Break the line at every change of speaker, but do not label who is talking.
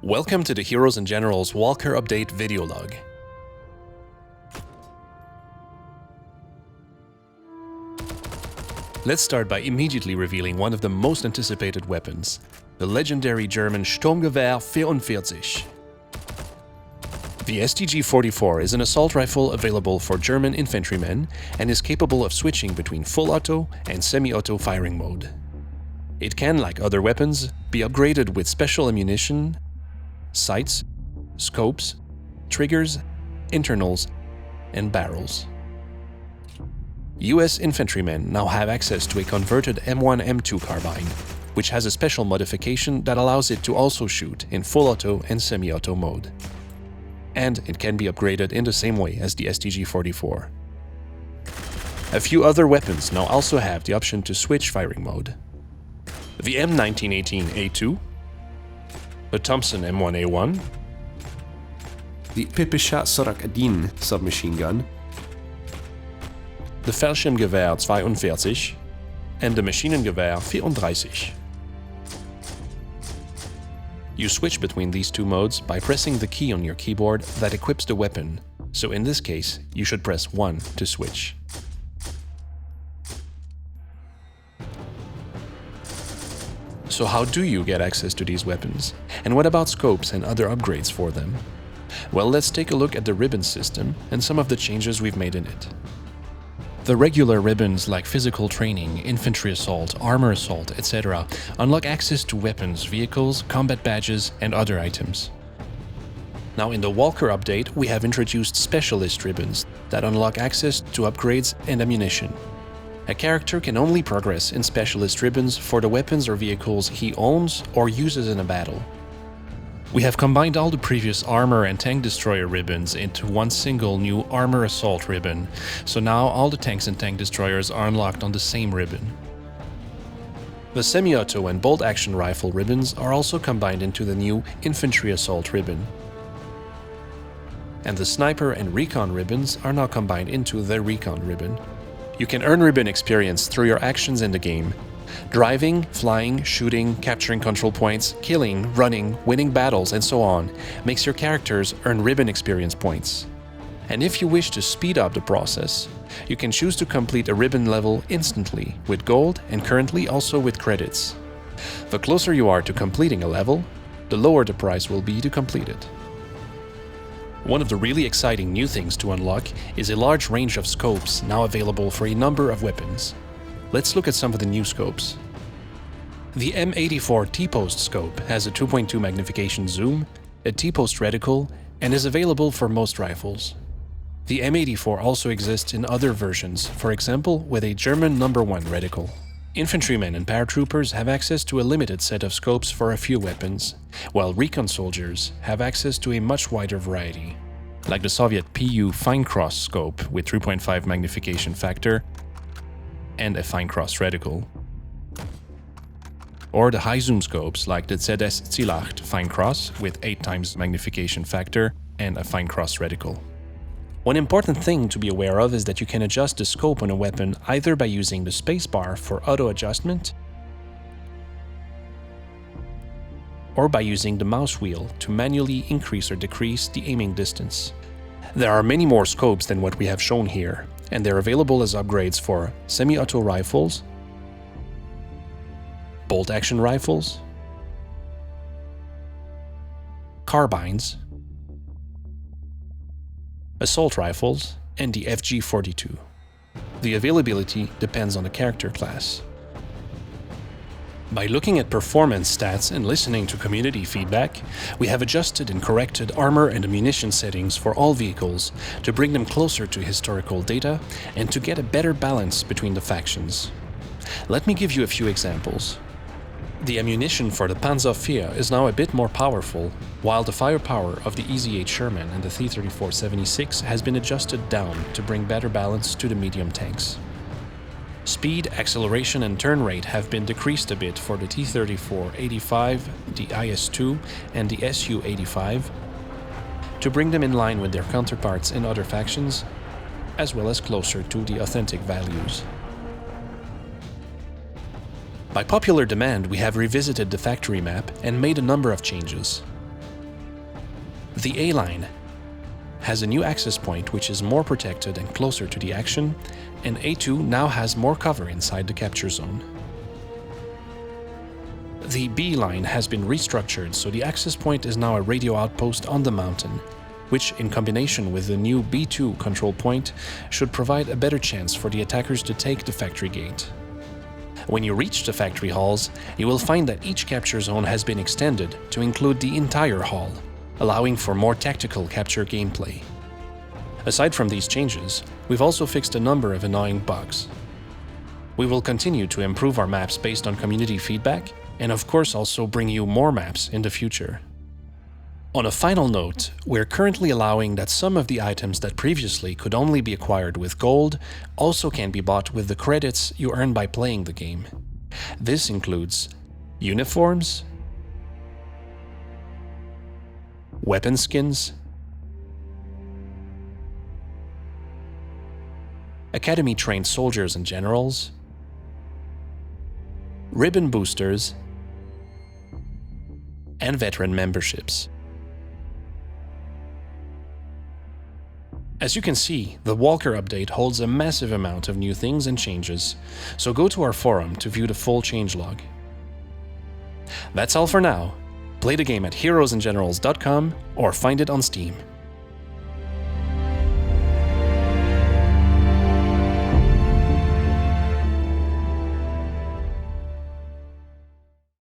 Welcome to the Heroes and Generals Walker Update Videolog. Let's start by immediately revealing one of the most anticipated weapons, the legendary German Sturmgewehr 44. The STG-44 is an assault rifle available for German infantrymen and is capable of switching between full auto and semi-auto firing mode. It can, like other weapons, be upgraded with special ammunition, sights, scopes, triggers, internals, and barrels. US infantrymen now have access to a converted M1-M2 carbine, which has a special modification that allows it to also shoot in full auto and semi-auto mode. And it can be upgraded in the same way as the STG-44. A few other weapons now also have the option to switch firing mode. The M1918A2, the Thompson M1A1,
the Pipischa Sorak-Adin submachine gun,
the Fallschirmgewehr 42 and the Maschinengewehr 34. You switch between these two modes by pressing the key on your keyboard that equips the weapon, so in this case, you should press 1 to switch. So how do you get access to these weapons? And what about scopes and other upgrades for them? Well, let's take a look at the ribbon system and some of the changes we've made in it. The regular ribbons like physical training, infantry assault, armor assault, etc. unlock access to weapons, vehicles, combat badges, and other items. Now in the Walker update, we have introduced specialist ribbons that unlock access to upgrades and ammunition. A character can only progress in specialist ribbons for the weapons or vehicles he owns or uses in a battle. We have combined all the previous armor and tank destroyer ribbons into one single new armor assault ribbon, so now all the tanks and tank destroyers are unlocked on the same ribbon. The semi-auto and bolt action rifle ribbons are also combined into the new infantry assault ribbon. And the sniper and recon ribbons are now combined into the recon ribbon. You can earn ribbon experience through your actions in the game. Driving, flying, shooting, capturing control points, killing, running, winning battles, and so on makes your characters earn ribbon experience points. And if you wish to speed up the process, you can choose to complete a ribbon level instantly with gold and currently also with credits. The closer you are to completing a level, the lower the price will be to complete it. One of the really exciting new things to unlock is a large range of scopes now available for a number of weapons. Let's look at some of the new scopes. The M84 T-Post scope has a 2.2 magnification zoom, a T-Post reticle, and is available for most rifles. The M84 also exists in other versions, for example with a German No. 1 reticle. Infantrymen and paratroopers have access to a limited set of scopes for a few weapons, while recon soldiers have access to a much wider variety, like the Soviet PU Fine Cross scope with 3.5 magnification factor and a Fine Cross reticle, or the high zoom scopes like the ZS Zielacht Fine Cross with 8 times magnification factor and a Fine Cross reticle. One important thing to be aware of is that you can adjust the scope on a weapon either by using the spacebar for auto adjustment or by using the mouse wheel to manually increase or decrease the aiming distance. There are many more scopes than what we have shown here, and they're available as upgrades for semi-auto rifles, bolt-action rifles, carbines, assault rifles, and the FG-42. The availability depends on the character class. By looking at performance stats and listening to community feedback, we have adjusted and corrected armor and ammunition settings for all vehicles to bring them closer to historical data and to get a better balance between the factions. Let me give you a few examples. The ammunition for the Panzer IV is now a bit more powerful, while the firepower of the EZ-8 Sherman and the T-34-76 has been adjusted down to bring better balance to the medium tanks. Speed, acceleration and turn rate have been decreased a bit for the T-34-85, the IS-2 and the Su-85 to bring them in line with their counterparts in other factions, as well as closer to the authentic values. By popular demand, we have revisited the factory map and made a number of changes. The A line has a new access point which is more protected and closer to the action, and A2 now has more cover inside the capture zone. The B line has been restructured, so the access point is now a radio outpost on the mountain, which, in combination with the new B2 control point, should provide a better chance for the attackers to take the factory gate. When you reach the factory halls, you will find that each capture zone has been extended to include the entire hall, allowing for more tactical capture gameplay. Aside from these changes, we've also fixed a number of annoying bugs. We will continue to improve our maps based on community feedback, and of course also bring you more maps in the future. On a final note, we're currently allowing that some of the items that previously could only be acquired with gold also can be bought with the credits you earn by playing the game. This includes uniforms, weapon skins, academy-trained soldiers and generals, ribbon boosters, and veteran memberships. As you can see, the Walker update holds a massive amount of new things and changes, so go to our forum to view the full changelog. That's all for now. Play the game at heroesandgenerals.com or find it on Steam.